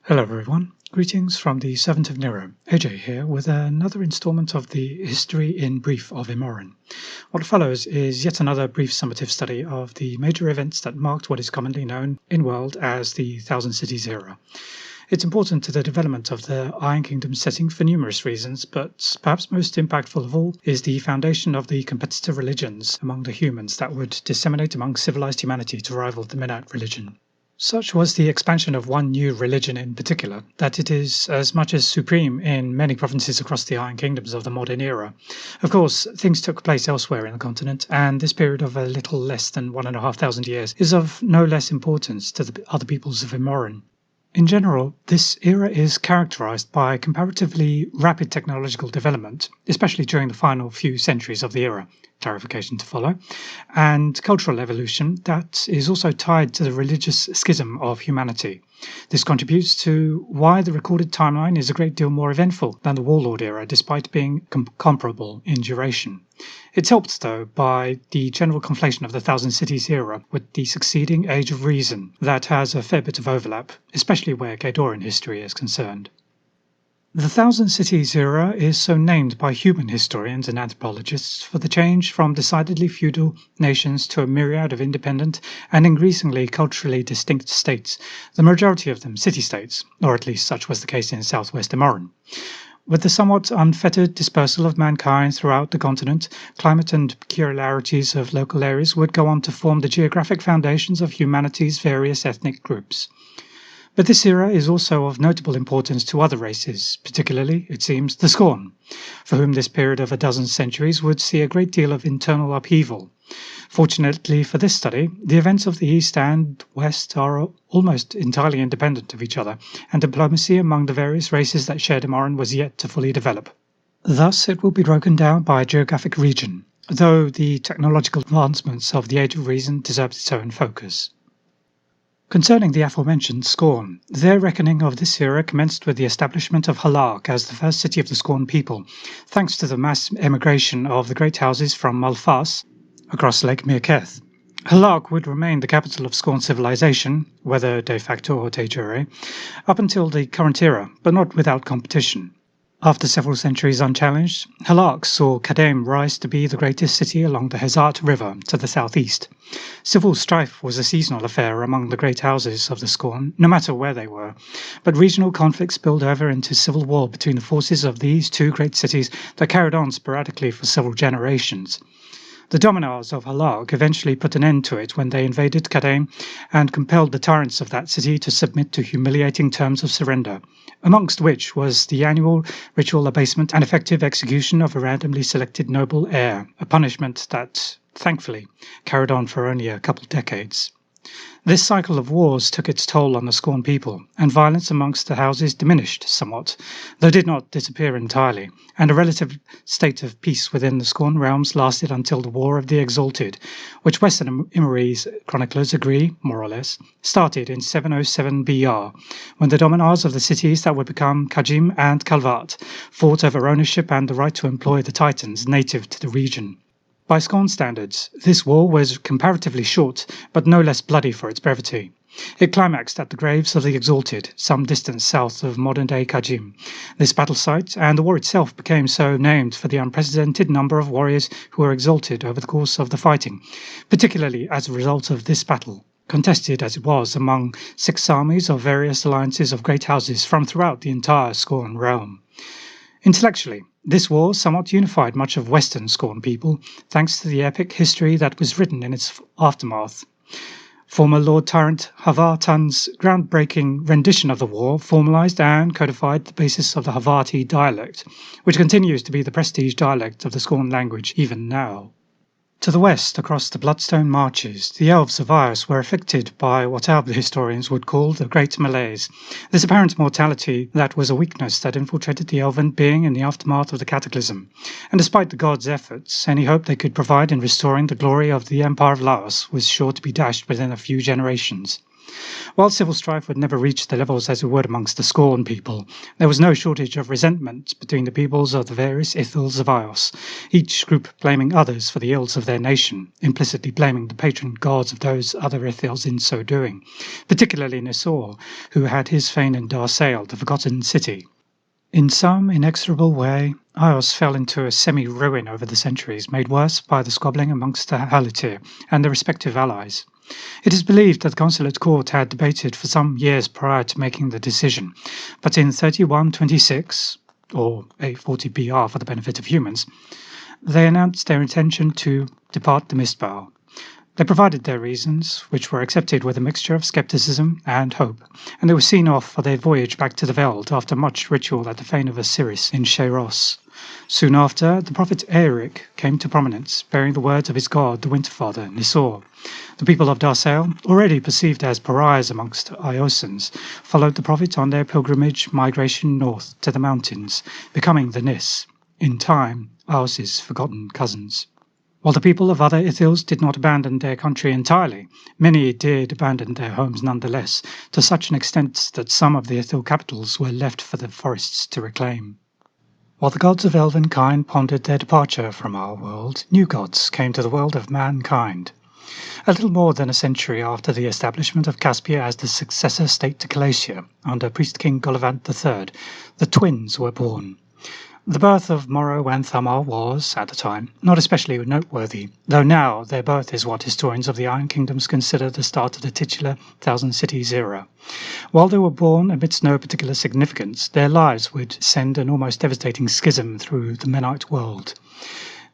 Hello everyone, greetings from the Servant of Nero, AJ here with another installment of the History in Brief of Immoren. What follows is yet another brief summative study of the major events that marked what is commonly known in world as the Thousand Cities Era. It's important to the development of the Iron Kingdom setting for numerous reasons, but perhaps most impactful of all is the foundation of the competitive religions among the humans that would disseminate among civilized humanity to rival the Menat religion. Such was the expansion of one new religion in particular, that it is as much as supreme in many provinces across the Iron Kingdoms of the modern era. Of course, things took place elsewhere in the continent, and this period of a little less than 1,500 years is of no less importance to the other peoples of Immoren. In general, this era is characterized by comparatively rapid technological development, especially during the final few centuries of the era, clarification to follow, and cultural evolution that is also tied to the religious schism of humanity. This contributes to why the recorded timeline is a great deal more eventful than the Warlord Era, despite being comparable in duration. It's helped, though, by the general conflation of the Thousand Cities era with the succeeding Age of Reason that has a fair bit of overlap, especially where Ghadoran history is concerned. The Thousand Cities era is so named by human historians and anthropologists for the change from decidedly feudal nations to a myriad of independent and increasingly culturally distinct states, the majority of them city-states, or at least such was the case in southwest Immoren. With the somewhat unfettered dispersal of mankind throughout the continent, climate and peculiarities of local areas would go on to form the geographic foundations of humanity's various ethnic groups. But this era is also of notable importance to other races, particularly, it seems, the Scorn, for whom this period of a dozen centuries would see a great deal of internal upheaval. Fortunately for this study, the events of the East and West are almost entirely independent of each other, and diplomacy among the various races that shared Immoren was yet to fully develop. Thus, it will be broken down by geographic region, though the technological advancements of the Age of Reason deserve its own focus. Concerning the aforementioned Scorn, their reckoning of this era commenced with the establishment of Halark as the first city of the Scorn people, thanks to the mass emigration of the great houses from Malphas across Lake Mirketh. Halark would remain the capital of Scorn civilization, whether de facto or de jure, up until the current era, but not without competition. After several centuries unchallenged, Halark saw Kadem rise to be the greatest city along the Hezart River to the southeast. Civil strife was a seasonal affair among the great houses of the Scorn, no matter where they were, but regional conflicts spilled over into civil war between the forces of these two great cities that carried on sporadically for several generations. The Dominars of Halark eventually put an end to it when they invaded Kadem and compelled the tyrants of that city to submit to humiliating terms of surrender, amongst which was the annual ritual abasement and effective execution of a randomly selected noble heir, a punishment that, thankfully, carried on for only a couple decades. This cycle of wars took its toll on the Scorn people, and violence amongst the houses diminished somewhat, though did not disappear entirely, and a relative state of peace within the Scorn realms lasted until the War of the Exalted, which Western Immore's chroniclers agree, more or less, started in 707 BR, when the dominars of the cities that would become Kajim and Kalvat fought over ownership and the right to employ the Titans native to the region. By Scorn standards, this war was comparatively short, but no less bloody for its brevity. It climaxed at the graves of the Exalted, some distance south of modern-day Kajim. This battle site, and the war itself, became so named for the unprecedented number of warriors who were exalted over the course of the fighting, particularly as a result of this battle, contested as it was among 6 armies of various alliances of great houses from throughout the entire Scorn realm. Intellectually, this war somewhat unified much of Western Scorn people, thanks to the epic history that was written in its aftermath. Former Lord Tyrant Havartan's groundbreaking rendition of the war formalized and codified the basis of the Havarti dialect, which continues to be the prestige dialect of the Scorn language even now. To the west, across the Bloodstone Marches, the elves of Ios were afflicted by what our historians would call the Great Malaise, this apparent mortality that was a weakness that infiltrated the elven being in the aftermath of the Cataclysm, and despite the gods' efforts, any hope they could provide in restoring the glory of the Empire of Laos was sure to be dashed within a few generations. While civil strife would never reach the levels as it would amongst the Scorn people, there was no shortage of resentment between the peoples of the various Ithils of Ios, each group blaming others for the ills of their nation, implicitly blaming the patron gods of those other Ithils in so doing, particularly Nisor, who had his fane in Darsail, the Forgotten City. In some inexorable way, Ios fell into a semi-ruin over the centuries, made worse by the squabbling amongst the Halatir and their respective allies. It is believed that the Consulate Court had debated for some years prior to making the decision, but in 3126, or 840 BR for the benefit of humans, they announced their intention to depart the Mistbow. They provided their reasons, which were accepted with a mixture of skepticism and hope, and they were seen off for their voyage back to the Veld after much ritual at the fane of Osiris in Sheiros. Soon after, the prophet Eric came to prominence, bearing the words of his god, the Winterfather, Nisor. The people of Darsail, already perceived as pariahs amongst Iosans, followed the prophet on their pilgrimage migration north to the mountains, becoming the Nis, in time, Ios's forgotten cousins. While the people of other Ithils did not abandon their country entirely, many did abandon their homes nonetheless, to such an extent that some of the Ithil capitals were left for the forests to reclaim. While the gods of Elvenkind pondered their departure from our world, new gods came to the world of mankind. A little more than a century after the establishment of Caspia as the successor state to Calacia, under Priest King Golovant III, the twins were born. The birth of Morrow and Thamar was, at the time, not especially noteworthy, though now their birth is what historians of the Iron Kingdoms consider the start of the titular Thousand Cities era. While they were born amidst no particular significance, their lives would send an almost devastating schism through the Menite world.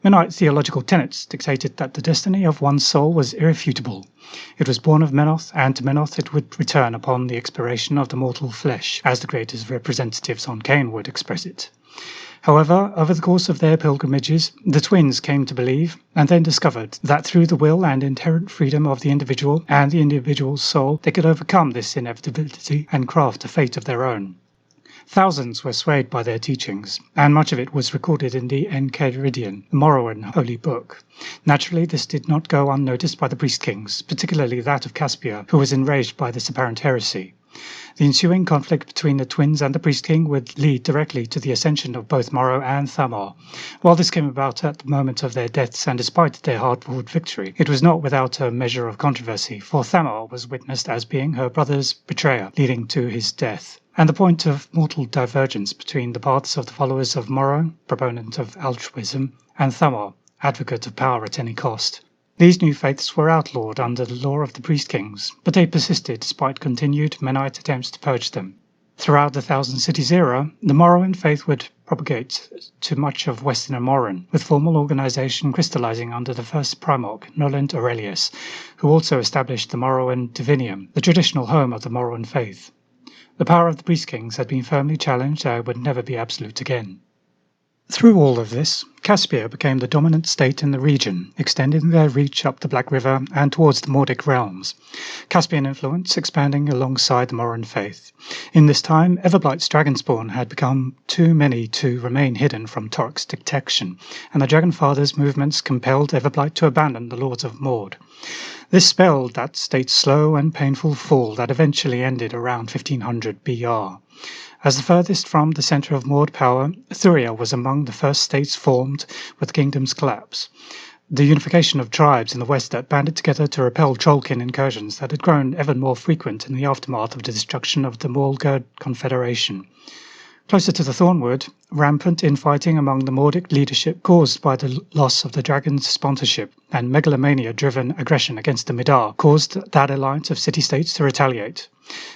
Menite theological tenets dictated that the destiny of one's soul was irrefutable. It was born of Menoth, and to Menoth it would return upon the expiration of the mortal flesh, as the Creator's representatives on Caen would express it. However, over the course of their pilgrimages, the twins came to believe, and then discovered, that through the will and inherent freedom of the individual and the individual's soul, they could overcome this inevitability and craft a fate of their own. Thousands were swayed by their teachings, and much of it was recorded in the Enchiridion, the Morrowan holy book. Naturally, this did not go unnoticed by the priest kings, particularly that of Caspia, who was enraged by this apparent heresy. The ensuing conflict between the twins and the priest king would lead directly to the ascension of both Morrow and Thamar. While this came about at the moment of their deaths and despite their hard-fought victory, it was not without a measure of controversy, for Thamar was witnessed as being her brother's betrayer, leading to his death. And the point of mortal divergence between the paths of the followers of Morrow, proponent of altruism, and Thamar, advocate of power at any cost. These new faiths were outlawed under the law of the priest kings, but they persisted despite continued Menite attempts to purge them. Throughout the Thousand Cities era, the Morrowan faith would propagate to much of western Immoren, with formal organization crystallizing under the first Primarch, Noland Aurelius, who also established the Morrowan Divinium, the traditional home of the Morrowan faith. The power of the priest kings had been firmly challenged and would never be absolute again. Through all of this, Caspia became the dominant state in the region, extending their reach up the Black River and towards the Mordic realms, Caspian influence expanding alongside the Morrowan faith. In this time, Everblight's Dragonspawn had become too many to remain hidden from Toric's detection, and the Dragonfather's movements compelled Everblight to abandon the Lords of Mord. This spelled that state's slow and painful fall that eventually ended around 1500 BR. As the furthest from the centre of Mord power, Thuria was among the first states formed with the kingdom's collapse. The unification of tribes in the west that banded together to repel Trollkin incursions that had grown ever more frequent in the aftermath of the destruction of the Morgurd Confederation. Closer to the Thornwood, rampant infighting among the Mordic leadership caused by the loss of the dragon's sponsorship and megalomania-driven aggression against the Midar caused that alliance of city-states to retaliate.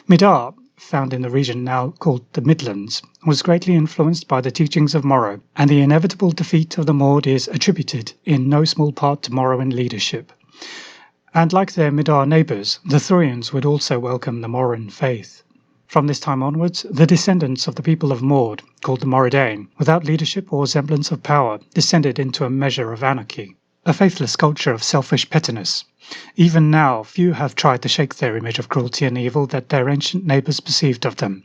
Midar, found in the region now called the Midlands, was greatly influenced by the teachings of Morrow, and the inevitable defeat of the Mord is attributed in no small part to Morrowan leadership. And like their Midar neighbours, the Thurians would also welcome the Morrowan faith. From this time onwards, the descendants of the people of Mord, called the Moridane, without leadership or semblance of power, descended into a measure of anarchy, a faithless culture of selfish pettiness. Even now, few have tried to shake their image of cruelty and evil that their ancient neighbours perceived of them.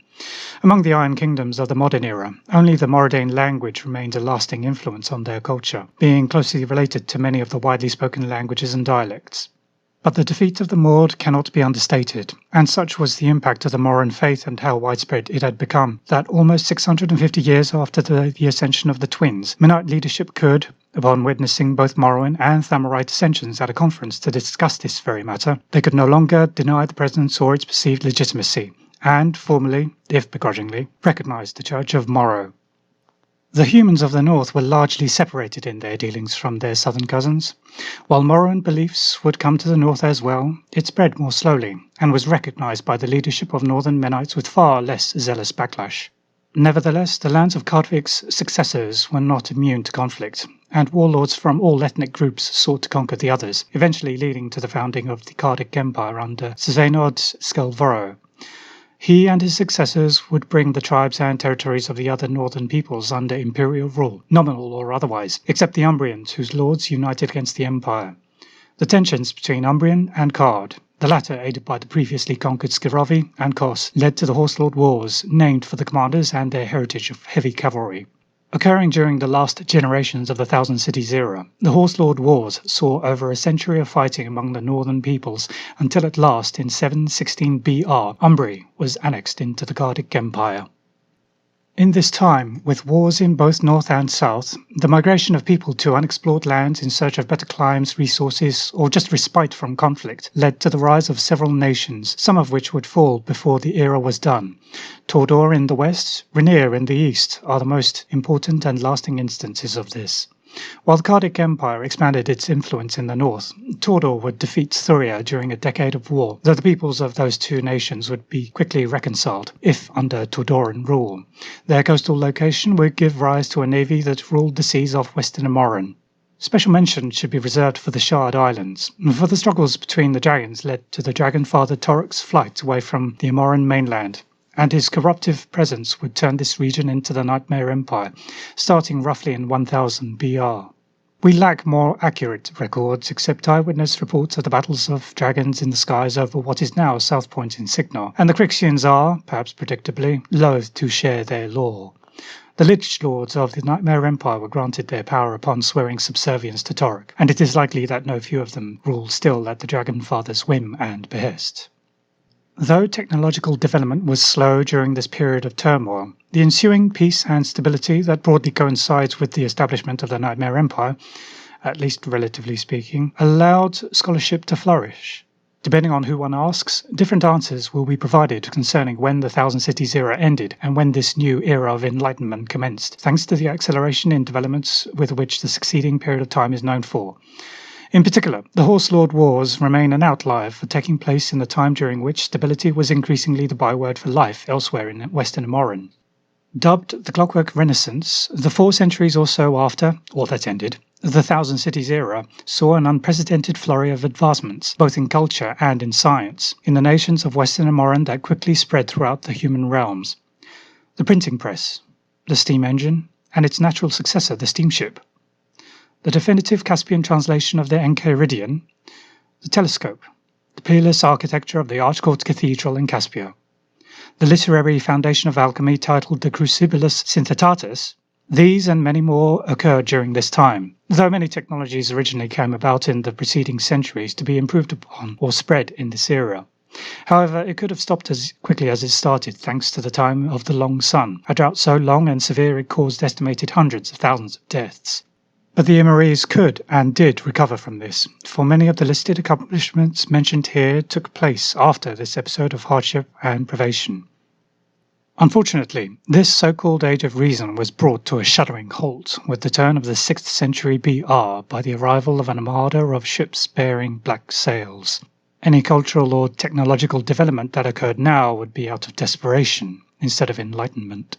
Among the Iron Kingdoms of the modern era, only the Moridane language remained a lasting influence on their culture, being closely related to many of the widely spoken languages and dialects. But the defeat of the Mord cannot be understated, and such was the impact of the Moran faith and how widespread it had become, that almost 650 years after the ascension of the twins, Mennonite leadership could, upon witnessing both Morrowind and Thamorite ascensions at a conference to discuss this very matter, they could no longer deny the presence or its perceived legitimacy, and formally, if begrudgingly, recognized the Church of Morrow. The humans of the north were largely separated in their dealings from their southern cousins. While Morrowind beliefs would come to the north as well, it spread more slowly, and was recognized by the leadership of northern Mennites with far less zealous backlash. Nevertheless, the lands of Cardvik's successors were not immune to conflict, and warlords from all ethnic groups sought to conquer the others, eventually leading to the founding of the Kardic Empire under Svenod Skelvoro. He and his successors would bring the tribes and territories of the other northern peoples under imperial rule, nominal or otherwise, except the Umbrians, whose lords united against the empire. The tensions between Umbrian and Card, the latter aided by the previously conquered Skirovi and Kos, led to the Horselord Wars, named for the commanders and their heritage of heavy cavalry. Occurring during the last generations of the Thousand Cities era, the Horselord Wars saw over a century of fighting among the northern peoples until at last in 716 BR, Umbri was annexed into the Kardic Empire. In this time, with wars in both north and south, the migration of people to unexplored lands in search of better climes, resources, or just respite from conflict led to the rise of several nations, some of which would fall before the era was done. Tordor in the west, Rainier in the east are the most important and lasting instances of this. While the Kardic Empire expanded its influence in the north, Tordor would defeat Thuria during a decade of war, though the peoples of those two nations would be quickly reconciled, if under Tordoran rule. Their coastal location would give rise to a navy that ruled the seas off western Immoren. Special mention should be reserved for the Shard Islands, for the struggles between the dragons led to the dragon father Torok's flight away from the Immoren mainland, and his corruptive presence would turn this region into the Nightmare Empire, starting roughly in 1000 BR. We lack more accurate records, except eyewitness reports of the battles of dragons in the skies over what is now South Point in Signar, and the Crixians are, perhaps predictably, loath to share their lore. The Lich Lords of the Nightmare Empire were granted their power upon swearing subservience to Torok, and it is likely that no few of them rule still at the Dragon Father's whim and behest. Though technological development was slow during this period of turmoil, the ensuing peace and stability that broadly coincides with the establishment of the Nightmare Empire, at least relatively speaking, allowed scholarship to flourish. Depending on who one asks, different answers will be provided concerning when the Thousand Cities era ended and when this new era of Enlightenment commenced, thanks to the acceleration in developments with which the succeeding period of time is known for. In particular, the Horselord Wars remain an outlier for taking place in the time during which stability was increasingly the byword for life elsewhere in western Immoren. Dubbed the Clockwork Renaissance, the 4 centuries or so after, or that ended, the Thousand Cities era saw an unprecedented flurry of advancements, both in culture and in science, in the nations of western Immoren that quickly spread throughout the human realms. The printing press, the steam engine, and its natural successor, the steamship. The definitive Caspian translation of the Enchiridion, the telescope, the peerless architecture of the Archcourt Cathedral in Caspia, the literary foundation of alchemy titled the Crucibilus Synthetatus. These and many more occurred during this time, though many technologies originally came about in the preceding centuries to be improved upon or spread in this era. However, it could have stopped as quickly as it started thanks to the time of the Long Sun, a drought so long and severe it caused estimated hundreds of thousands of deaths. But the Immorees could and did recover from this, for many of the listed accomplishments mentioned here took place after this episode of hardship and privation. Unfortunately, this so-called Age of Reason was brought to a shuddering halt with the turn of the 6th century BR by the arrival of an armada of ships bearing black sails. Any cultural or technological development that occurred now would be out of desperation instead of enlightenment.